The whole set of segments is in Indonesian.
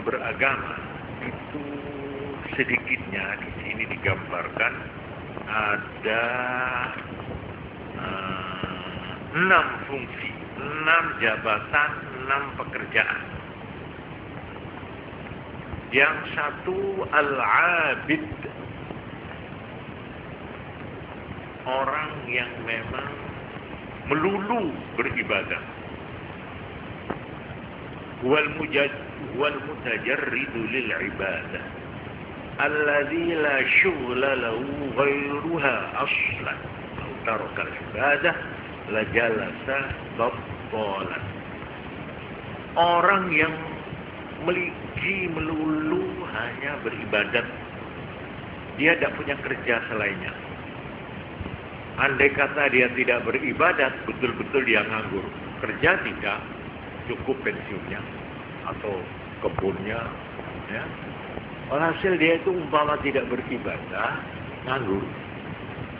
beragama itu sedikitnya di sini digambarkan ada 6 fungsi, 6 jabatan, 6 pekerjaan. Yang satu al-abid, orang yang memang melulu beribadah. Wal mutajarridu lil ibadah alladzi la syughla lahu ghairuha aslan law taraka al ibadah la jalasa battalan. Orang yang melulu hanya beribadat, dia tidak punya kerja selainnya. Andai kata dia tidak beribadat, betul-betul dia nganggur. Kerja tidak, cukup pensiunnya atau kebunnya, ya. Alhasil dia itu umpama tidak beribadah, nganggur.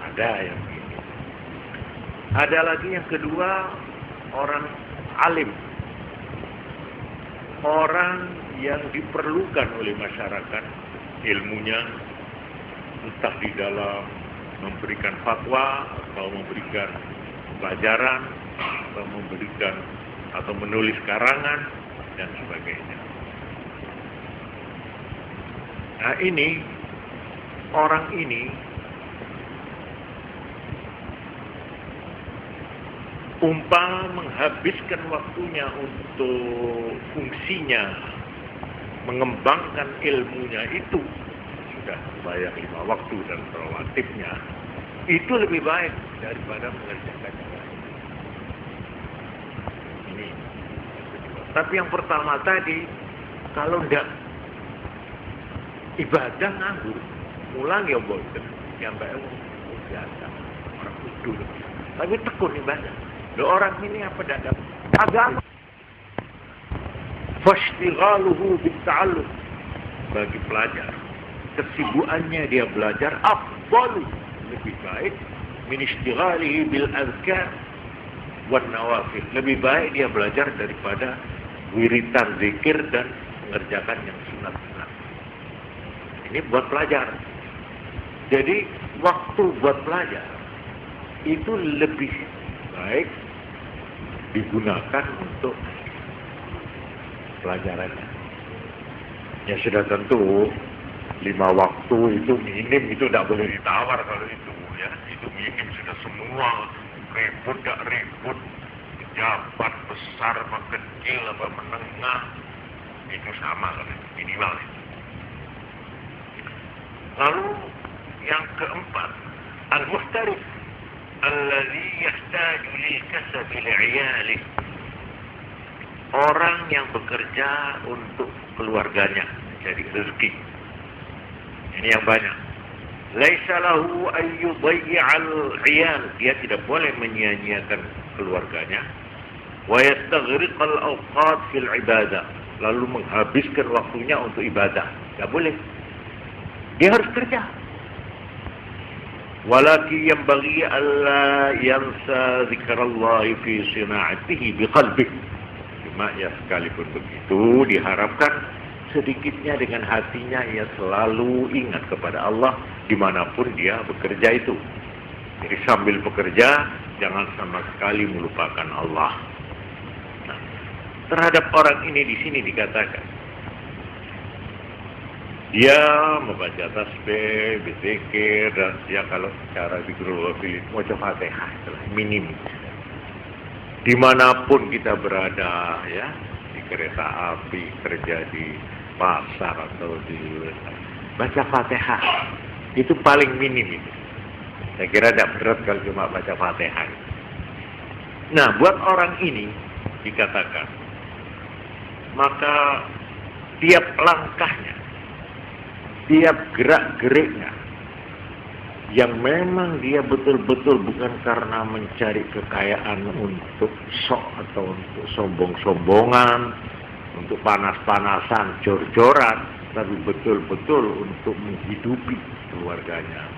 Ada yang begini. Ada lagi yang kedua, orang alim. Orang yang diperlukan oleh masyarakat ilmunya, entah di dalam memberikan fatwa atau memberikan pelajaran atau memberikan atau menulis karangan dan sebagainya. Nah ini, orang ini umpama menghabiskan waktunya untuk fungsinya mengembangkan ilmunya itu, sudah bayar 5 waktu dan rawatibnya, itu lebih baik daripada mengerjakan yang lain. Ini. Tapi yang pertama tadi, kalau tidak ibadah nganggur, pulang ya bosan, sampai biasa orang tidur. Tapi tekun ibadah. Orang ini apa tidak dapat agama? Fashtighaluhu bitta'allum, bagi pelajar kesibukannya dia belajar afdalu, lebih baik min ishtighalihi bil azkar wan nawafil, lebih baik dia belajar daripada wiritan zikir dan mengerjakan yang sunat-sunat. Ini buat pelajar. Jadi waktu buat pelajar itu lebih baik digunakan untuk pelajarannya. Ya sudah tentu 5 waktu itu minim, itu tidak boleh ditawar kalau itu, ya. Itu minim sudah semua, ribut tak ribut, pejabat besar apa kecil apa menengah, itu sama kalau itu, minimal itu. Lalu yang keempat, al-muhtarif alladzi yahtaju lil kasbi li'iyali, orang yang bekerja untuk keluarganya, jadi rezeki. Ini yang banyak. Laisa lahu an yudayyi'al 'iyal, dia tidak boleh menyia-nyiakan keluarganya. Wa yastaghriqal awqat fil ibadah, lalu menghabiskan waktunya untuk ibadah. Tidak boleh. Dia harus kerja. Walaki yanbaghi alla yansa zikrallahi fi sina'atihi biqalbihi. Cuma ya sekalipun begitu diharapkan sedikitnya dengan hatinya ia selalu ingat kepada Allah dimanapun dia bekerja itu. Jadi sambil bekerja jangan sama sekali melupakan Allah. Nah, terhadap orang ini di sini dikatakan dia membaca tasbih, berzikir, dan dia kalau secara zikrul wafil baca Fatihah, minim. Dimanapun kita berada, ya, di kereta api, kerja di pasar atau di baca Fatihah, itu paling minim itu. Saya kira tidak berat kalau cuma baca Fatihah. Nah, buat orang ini dikatakan, maka tiap langkahnya, tiap gerak-geriknya yang memang dia betul-betul bukan karena mencari kekayaan untuk sok atau untuk sombong-sombongan, untuk panas-panasan, jor-joran, tapi betul-betul untuk menghidupi keluarganya,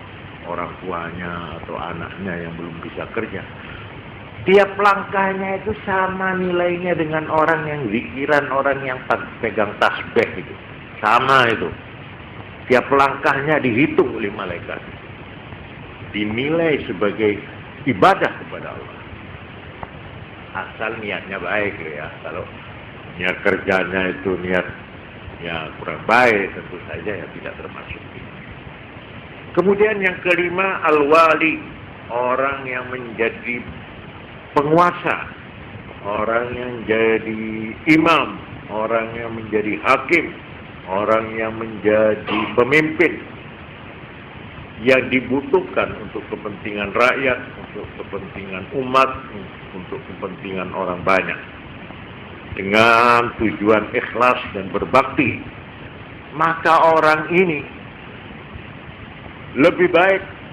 orang tuanya atau anaknya yang belum bisa kerja. Tiap langkahnya itu sama nilainya dengan orang yang zikiran, orang yang pegang tasbih itu. Sama itu. Tiap langkahnya dihitung oleh malaikat. Dinilai sebagai ibadah kepada Allah. Asal niatnya baik ya. Kalau niat kerjanya itu niatnya kurang baik, tentu saja ya tidak termasuk. Kemudian yang kelima, al-wali. Orang yang menjadi penguasa, orang yang jadi imam, orang yang menjadi hakim, orang yang menjadi pemimpin yang dibutuhkan untuk kepentingan rakyat, untuk kepentingan umat, untuk kepentingan orang banyak dengan tujuan ikhlas dan berbakti. Maka orang ini lebih baik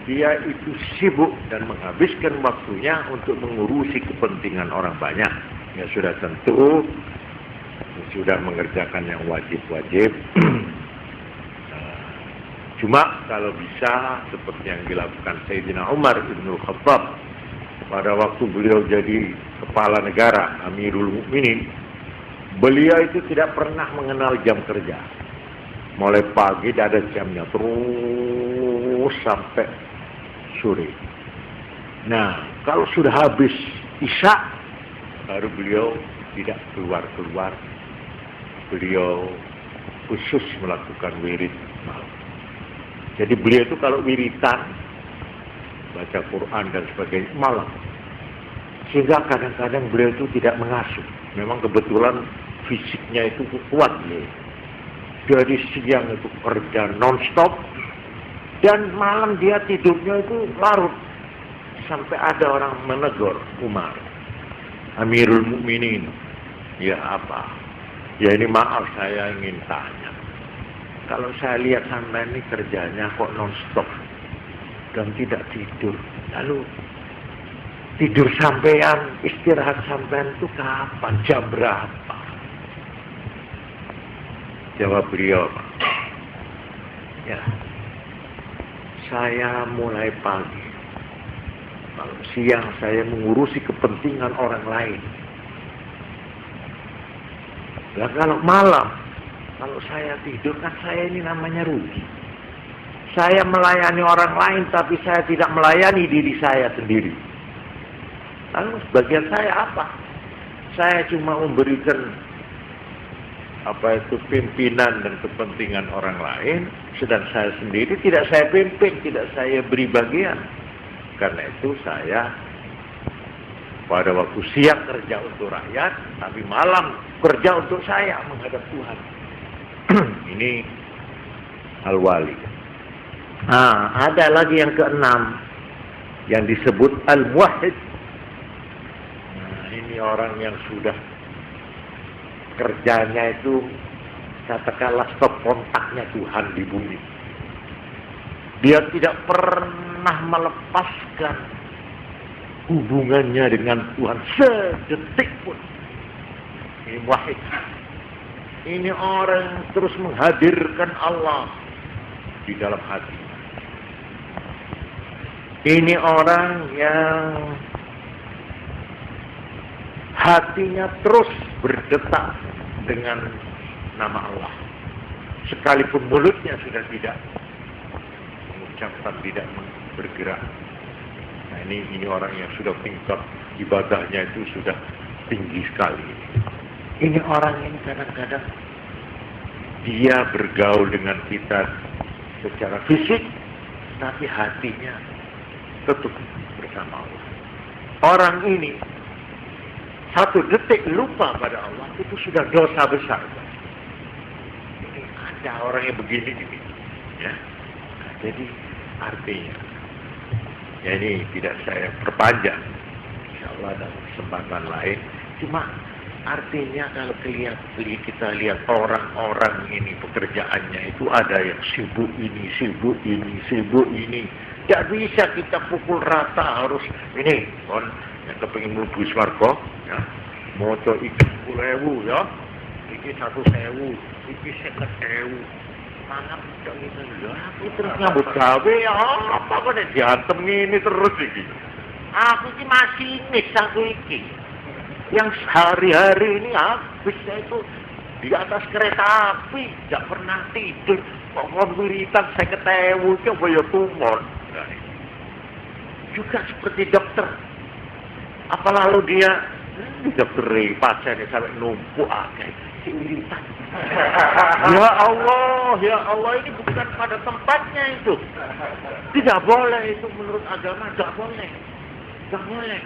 dia itu sibuk dan menghabiskan waktunya untuk mengurusi kepentingan orang banyak. Ya sudah tentu, sudah mengerjakan yang wajib-wajib. Cuma kalau bisa, seperti yang dilakukan Sayyidina Umar Ibn Khattab, pada waktu beliau jadi kepala negara, Amirul Mukminin, beliau itu tidak pernah mengenal jam kerja. Mulai pagi tidak ada jamnya, terus sampai sore. Nah, kalau sudah habis isya, baru beliau tidak keluar-keluar. Beliau khusus melakukan wirid malam. Jadi beliau itu kalau wiritan, baca Quran dan sebagainya, malam. Sehingga kadang-kadang beliau itu tidak mengasuh. Memang kebetulan fisiknya itu kuat beliau. Dari siang itu kerja non-stop, dan malam dia tidurnya itu larut. Sampai ada orang menegur Umar, Amirul Mukminin, ya apa? Ya ini maaf, saya ingin tanya. Kalau saya lihat sampai ini kerjanya kok non-stop dan tidak tidur. Lalu tidur sampean, istirahat sampean itu kapan? Jam berapa? Jawab beliau, ya, saya mulai pagi. Kalau siang saya mengurusi kepentingan orang lain. Dan kalau malam, kalau saya tidur, kan saya ini namanya rugi. Saya melayani orang lain, tapi saya tidak melayani diri saya sendiri. Lalu sebagian saya apa? Saya cuma memberikan pimpinan dan kepentingan orang lain, sedang saya sendiri tidak saya pimpin, tidak saya beri bagian. Karena itu saya pada waktu siang kerja untuk rakyat, tapi malam kerja untuk saya menghadap Tuhan. Ini al-wali. Nah, ada lagi yang keenam yang disebut al-muwahhid. Nah, ini orang yang sudah kerjanya itu katakanlah stop kontaknya Tuhan di bumi. Dia tidak pernah melepaskan hubungannya dengan Tuhan sedetik pun. Ini wahid. Ini orang yang terus menghadirkan Allah di dalam hati. Ini orang yang hatinya terus berdetak dengan nama Allah. Sekalipun mulutnya sudah tidak mengucapkan, tidak bergerak. Nah, ini orang yang sudah tingkat ibadahnya itu sudah tinggi sekali. Ini orang ini kadang-kadang dia bergaul dengan kita secara fisik, tapi hatinya tetap bersama Allah. Orang ini satu detik lupa pada Allah itu sudah dosa besar. Ini ada orang yang begini ini, ya. Nah, jadi artinya, ya ini tidak saya perpanjang. Insyaallah dalam kesempatan lain. Cuma artinya kalau kita lihat orang-orang ini pekerjaannya itu ada yang sibuk ini, sibuk ini, sibuk ini. Tidak bisa kita pukul rata, harus ini kon yang kepengin mlebu swarga ya. Moco iki 10.000 ya. Iki 1.000, iki 50.000. Mangan kok ngene lho. Aku terus nyambut gawe ya apa kok nek diantem ngene terus iki. Aku ini masih aku iki. Yang hari-hari ini habisnya itu di atas kereta api, tidak pernah tidur. Pokoknya wiritan saya ketemu, coba ya tumor. Juga seperti dokter. Apa lalu dia dokter pasiennya sampai numpuk akeh si wiritan. Ya Allah, ini bukan pada tempatnya itu. Tidak boleh itu menurut agama, tidak boleh. Tidak boleh.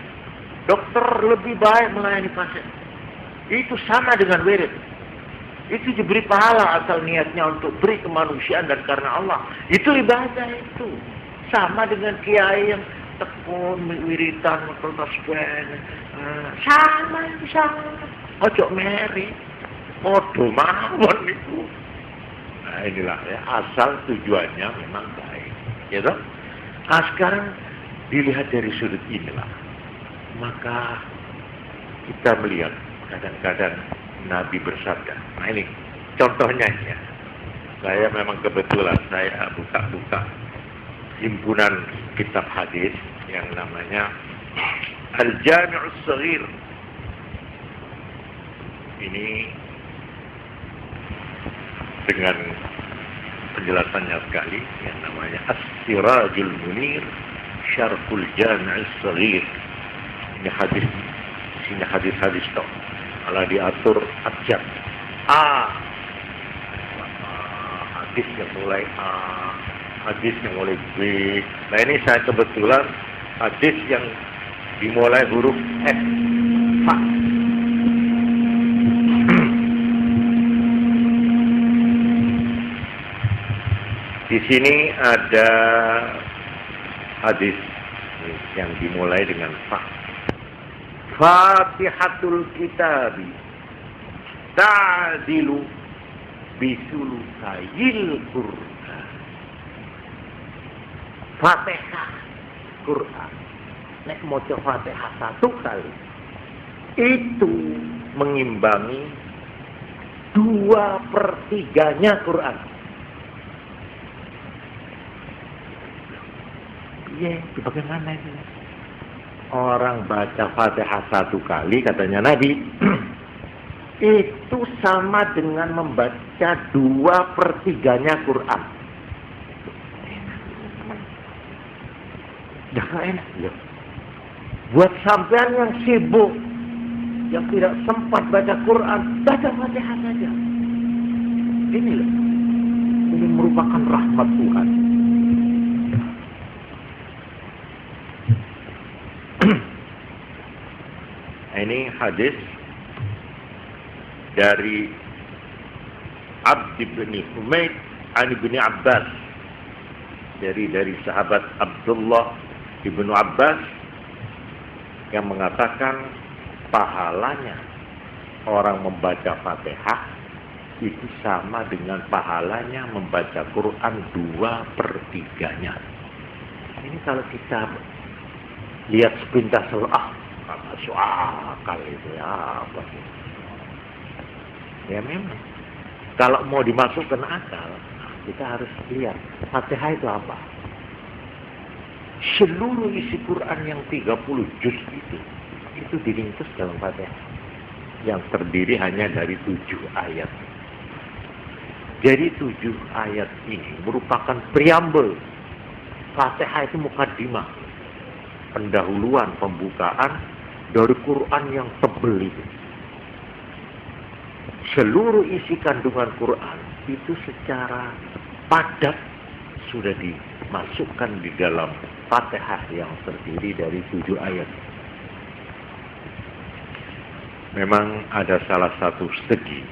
Dokter lebih baik melayani pasien. Itu sama dengan wirid. Itu diberi pahala asal niatnya untuk beri kemanusiaan dan karena Allah. Itu ibadah itu. Sama dengan kiai yang tekun, wiritan, tasbih. Sama. Ojo meri. Podo mawon itu. Nah inilah ya, asal tujuannya memang baik. Ya toh? Nah, sekarang dilihat dari sudut inilah. Maka kita melihat kadang-kadang Nabi bersabda. Nah ini contohnya ya. Saya memang kebetulan saya buka-buka himpunan kitab hadis yang namanya Al-Jami'us Shaghir. Ini dengan penjelasannya sekali yang namanya As-Sirajul Munir Syarhul Jami'us Shaghir. Ini hadis toh. Malah diatur abjad. Hadis yang mulai A, hadis yang mulai B. Nah ini saya kebetulan hadis yang dimulai huruf F. Fa. Di sini ada hadis yang dimulai dengan Fa. Fatihatul kitabi ta'dilu bisulusayil Qur'an. Fatihah Qur'an. Nek maca Fatihah satu kali itu mengimbangi 2/3 Qur'an. Iya, bagaimana itu? Orang baca Fatihah satu kali, katanya Nabi, itu sama dengan membaca 2/3 Quran. Dah enak ya. Buat sampean yang sibuk, yang tidak sempat baca Quran, baca Fatihah saja. Ini loh, ini merupakan rahmat Tuhan. Ini hadis dari Abd bin Humaid an bin Abbas, dari sahabat Abdullah bin Abbas yang mengatakan pahalanya orang membaca Fatihah itu sama dengan pahalanya membaca Quran 2/3. Ini kalau kita lihat sepintas masuk akal itu ya apa sih? Ya memang kalau mau dimasukkan akal, kita harus lihat Fatihah itu apa. Seluruh isi Quran yang 30 juz itu diringkus dalam Fatihah, yang terdiri hanya dari 7 ayat. Jadi 7 ayat ini merupakan preambel. Fatihah itu mukaddimah, pendahuluan, pembukaan dari Quran yang tebal itu. Seluruh isi kandungan Quran itu secara padat sudah dimasukkan di dalam Fatihah yang terdiri dari 7 ayat. Memang ada salah satu segi